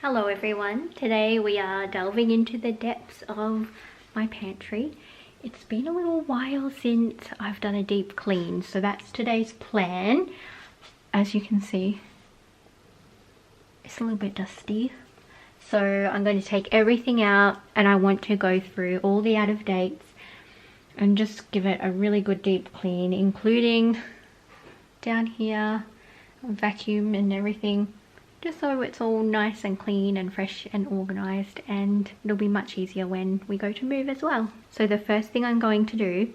Hello everyone, today we are delving into the depths of my pantry. It's been a little while since I've done a deep clean, so that's today's plan. As you can see, it's a little bit dusty. So I'm going to take everything out and I want to go through all the out of dates and just give it a really good deep clean, including down here, vacuum and everything. Just so it's all nice and clean and fresh and organized, and it'll be much easier when we go to move as well. So the first thing I'm going to do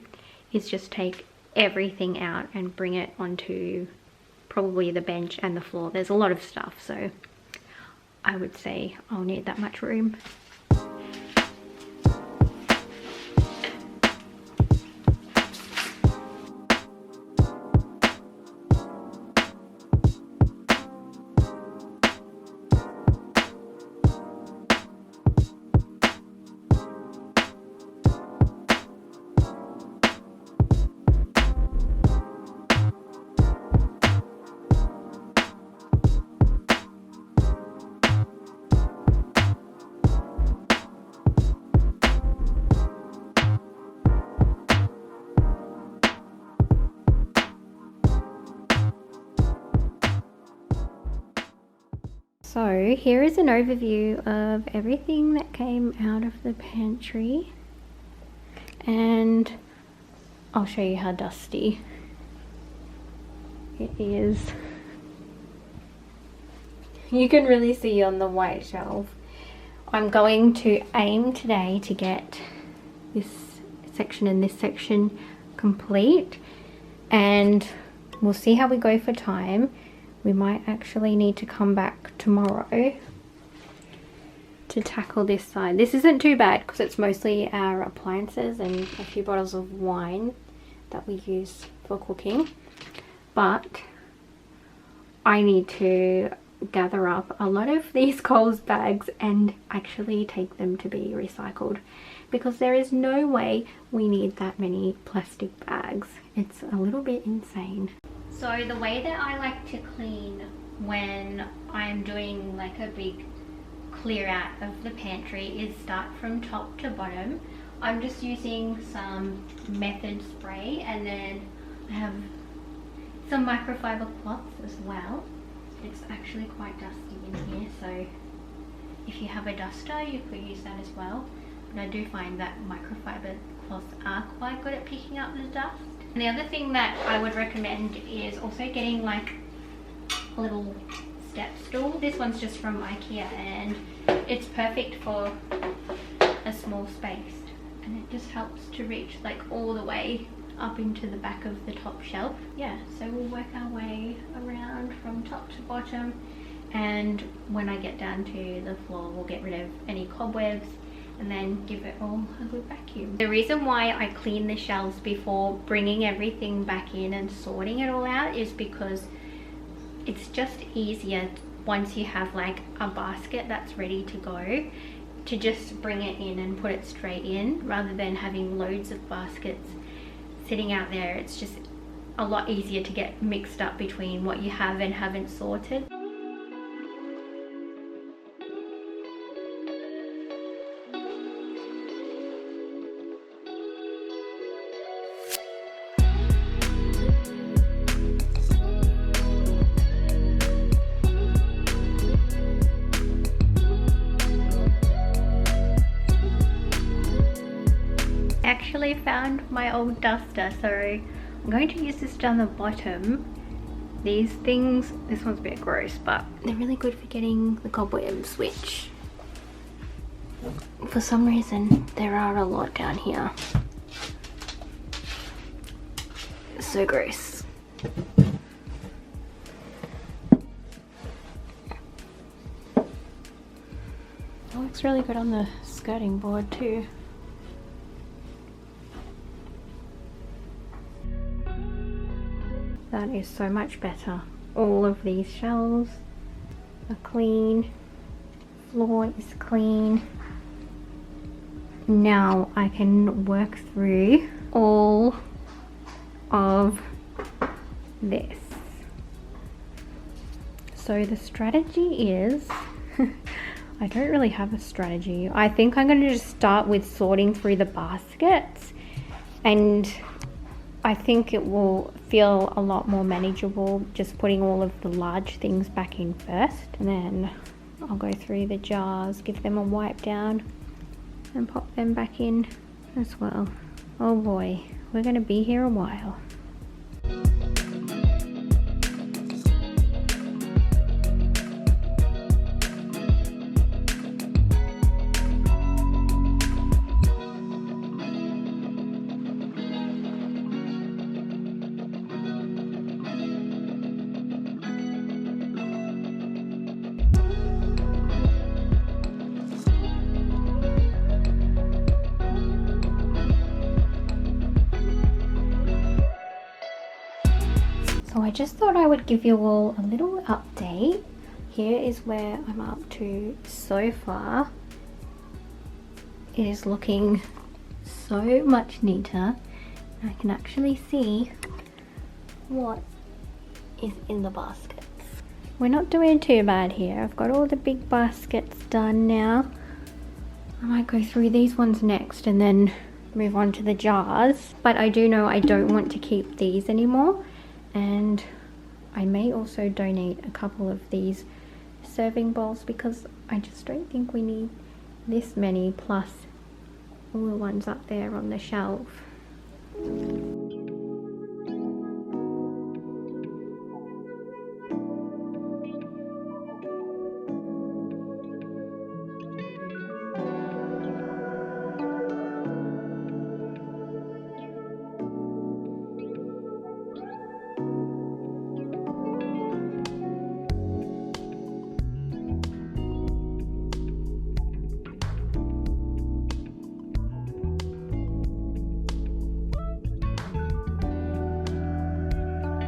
is just take everything out and bring it onto probably the bench and the floor. There's a lot of stuff, so I would say I'll need that much room. So here is an overview of everything that came out of the pantry, and I'll show you how dusty it is. You can really see on the white shelf. I'm going to aim today to get this section and this section complete, and we'll see how we go for time. We might actually need to come back tomorrow to tackle this side. This isn't too bad because it's mostly our appliances and a few bottles of wine that we use for cooking. But I need to gather up a lot of these Coles bags and actually take them to be recycled, because there is no way we need that many plastic bags. It's a little bit insane. So the way that I like to clean when I'm doing like a big clear out of the pantry is start from top to bottom. I'm just using some method spray, and then I have some microfiber cloths as well. It's actually quite dusty in here, so if you have a duster you could use that as well. But I do find that microfiber cloths are quite good at picking up the dust. And the other thing that I would recommend is also getting like a little step stool. This one's just from IKEA and it's perfect for a small space, and it just helps to reach like all the way up into the back of the top shelf. Yeah, so we'll work our way around from top to bottom, and when I get down to the floor we'll get rid of any cobwebs and then give it all a good vacuum. The reason why I clean the shelves before bringing everything back in and sorting it all out is because it's just easier once you have like a basket that's ready to go to just bring it in and put it straight in, rather than having loads of baskets sitting out there. It's just a lot easier to get mixed up between what you have and haven't sorted. Actually found my old duster, so I'm going to use this down the bottom. These things, this one's a bit gross, but they're really good for getting the cobwebs, which for some reason there are a lot down here. It's so gross. It looks really good on the skirting board too. That is so much better. All of these shelves are clean, floor is clean. Now I can work through all of this. So the strategy is I don't really have a strategy. I think I'm going to just start with sorting through the baskets, and I think it will feel a lot more manageable just putting all of the large things back in first, and then I'll go through the jars, give them a wipe down and pop them back in as well. Oh boy, we're going to be here a while. So I just thought I would give you all a little update. Here is where I'm up to so far. It is looking so much neater. I can actually see what is in the baskets. We're not doing too bad here. I've got all the big baskets done now. I might go through these ones next and then move on to the jars. But I do know I don't want to keep these anymore. And I may also donate a couple of these serving bowls because I just don't think we need this many plus all the ones up there on the shelf.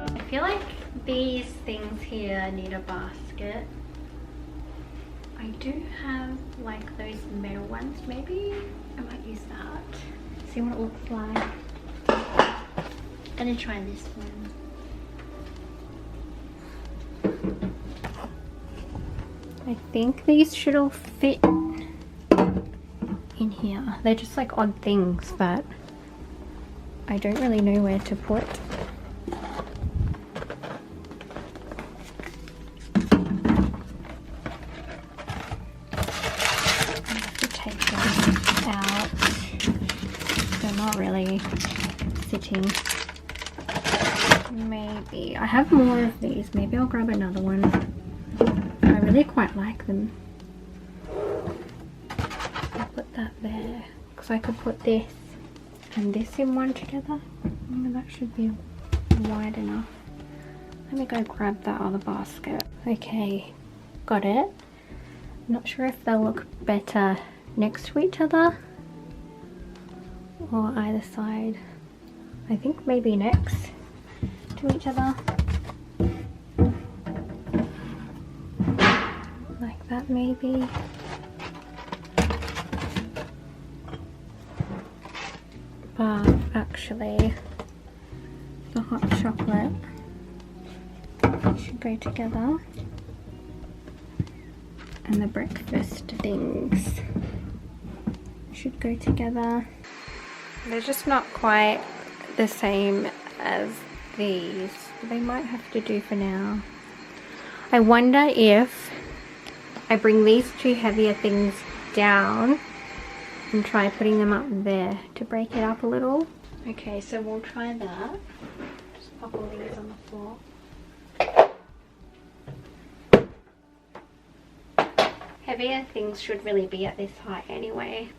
I feel like these things here need a basket. I do have like those metal ones, maybe I might use that. See what it looks like. I'm gonna try this one. I think these should all fit in here. They're just like odd things that I don't really know where to put. Really sitting. Maybe I have more of these. Maybe I'll grab another one. I really quite like them. I'll put that there because I could put this and this in one together. That should be wide enough. Let me go grab that other basket. Okay, got it. I'm not sure if they'll look better next to each other or either side. I think maybe next to each other. Like that maybe. But actually the hot chocolate should go together. And the breakfast things should go together. They're just not quite the same as these. They might have to do for now. I wonder if I bring these two heavier things down and try putting them up there to break it up a little. Okay, so we'll try that. Just pop all these on the floor. Heavier things should really be at this height anyway.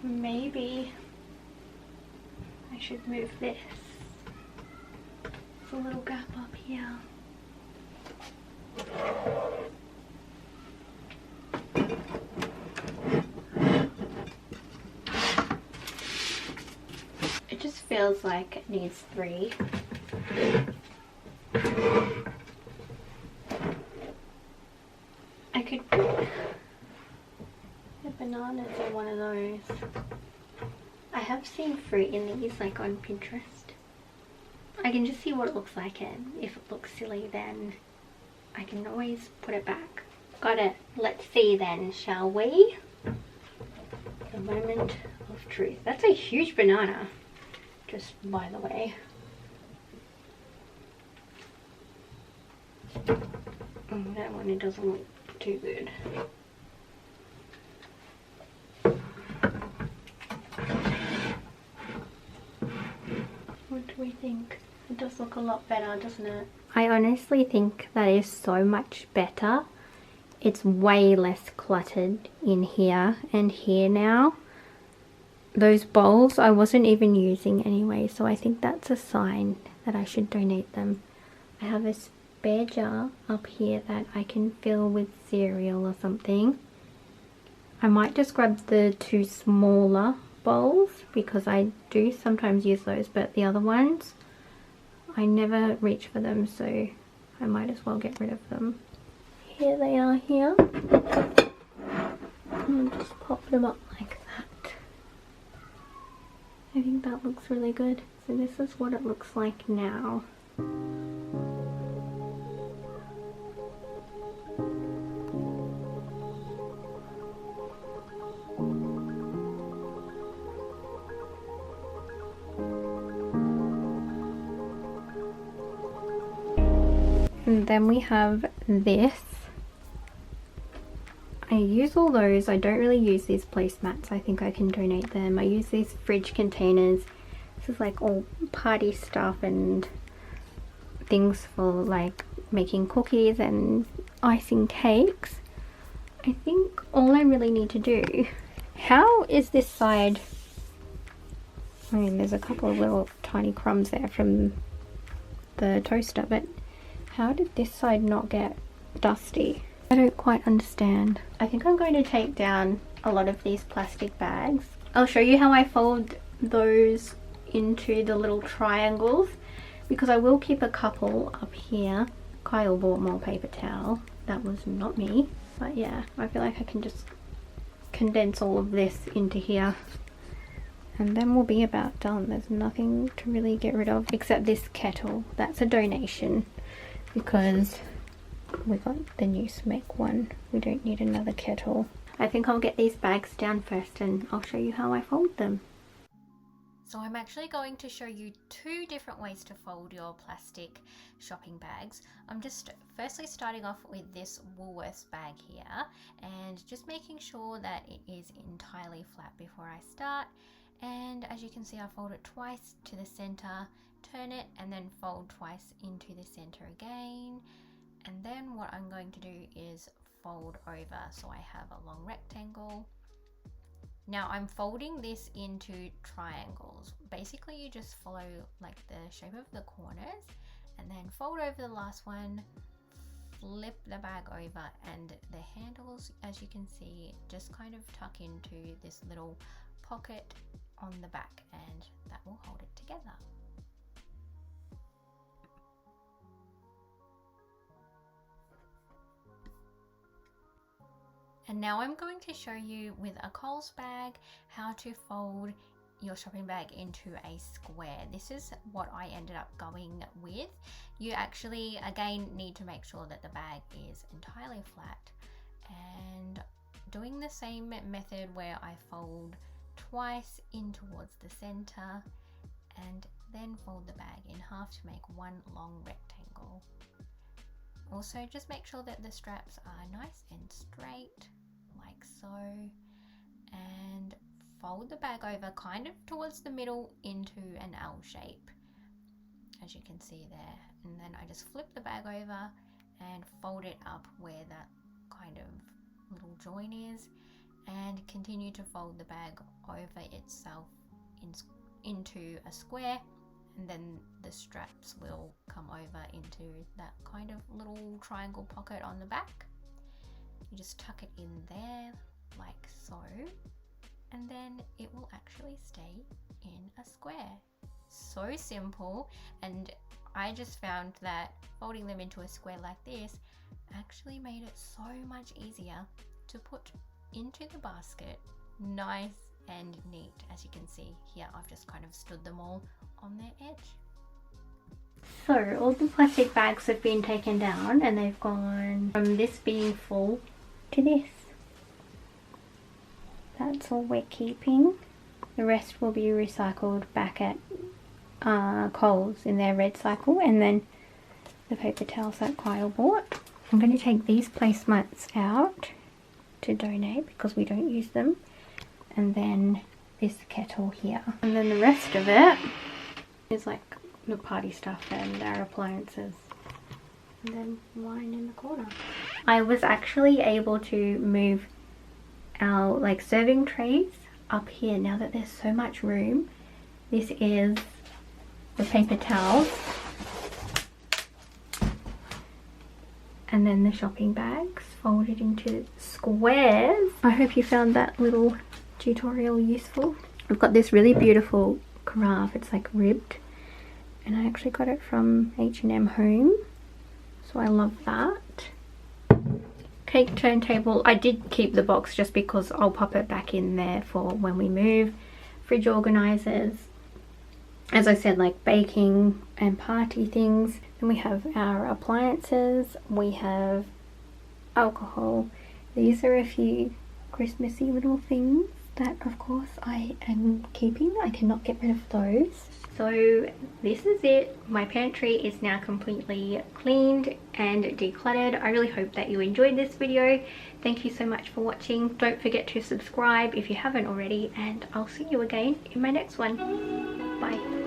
Maybe I should move this. There's a little gap up here. It just feels like it needs 3. I could put the bananas in one of those. I have seen fruit in these like on Pinterest. I can just see what it looks like, and if it looks silly then I can always put it back. Got it. Let's see then, shall we? The moment of truth. That's a huge banana, just by the way. That one, it doesn't look too good. What do we think? It does look a lot better, doesn't it? I honestly think that is so much better. It's way less cluttered in here and here now. Those bowls I wasn't even using anyway, so I think that's a sign that I should donate them. I have a spare jar up here that I can fill with cereal or something. I might just grab the two smaller bowls because I do sometimes use those, but the other ones I never reach for them, so I might as well get rid of them. Here they are here. And just pop them up like that. I think that looks really good. So this is what it looks like now. And then we have this. I use all those. I don't really use these placemats. I think I can donate them. I use these fridge containers. This is like all party stuff and things for like making cookies and icing cakes. I think all I really need to do. How is this side? I mean, there's a couple of little tiny crumbs there from the toaster, but how did this side not get dusty? I don't quite understand. I think I'm going to take down a lot of these plastic bags. I'll show you how I fold those into the little triangles, because I will keep a couple up here. Kyle bought more paper towel. That was not me. But yeah, I feel like I can just condense all of this into here. And then we'll be about done. There's nothing to really get rid of except this kettle. That's a donation because we got the new Smeg one. We don't need another kettle. I think I'll get these bags down first and I'll show you how I fold them. So I'm actually going to show you two different ways to fold your plastic shopping bags. I'm just firstly starting off with this Woolworths bag here and just making sure that it is entirely flat before I start. And as you can see, I fold it twice to the center, turn it, and then fold twice into the center again. And then what I'm going to do is fold over so I have a long rectangle. Now I'm folding this into triangles. Basically you just follow like the shape of the corners and then fold over the last one, flip the bag over, and the handles, as you can see, just kind of tuck into this little pocket on the back, and that will hold it together. And now I'm going to show you with a Coles bag how to fold your shopping bag into a square. This is what I ended up going with. You actually again need to make sure that the bag is entirely flat, and doing the same method where I fold twice in towards the center and then fold the bag in half to make one long rectangle. Also just make sure that the straps are nice and straight like so, and fold the bag over kind of towards the middle into an L shape, as you can see there, and then I just flip the bag over and fold it up where that kind of little join is, and continue to fold the bag over itself into a square, and then the straps will come over into that kind of little triangle pocket on the back. You just tuck it in there like so, and then it will actually stay in a square. so simple, and I just found that folding them into a square like this actually made it so much easier to put into the basket, nice and neat. As you can see here, I've just kind of stood them all on their edge. So all the plastic bags have been taken down and they've gone from this being full to this. That's all we're keeping. The rest will be recycled back at Coles in their red cycle, and then the paper towels that Kyle bought. I'm going to take these placemats out to donate because we don't use them, and then this kettle here, and then the rest of it is like the party stuff and our appliances, and then wine in the corner. I was actually able to move our like serving trays up here now that there's so much room. This is the paper towels, and then the shopping bags folded into squares. I hope you found that little tutorial useful. I've got this really beautiful carafe, it's like ribbed, and I actually got it from H&M Home, so I love that. Cake turntable, I did keep the box just because I'll pop it back in there for when we move. Fridge organizers, as I said, like baking and party things. Then we have our appliances, we have alcohol. These are a few Christmassy little things that of course I am keeping. I cannot get rid of those. So this is it. My pantry is now completely cleaned and decluttered. I really hope that you enjoyed this video. Thank you so much for watching. Don't forget to subscribe if you haven't already, and I'll see you again in my next one. Bye.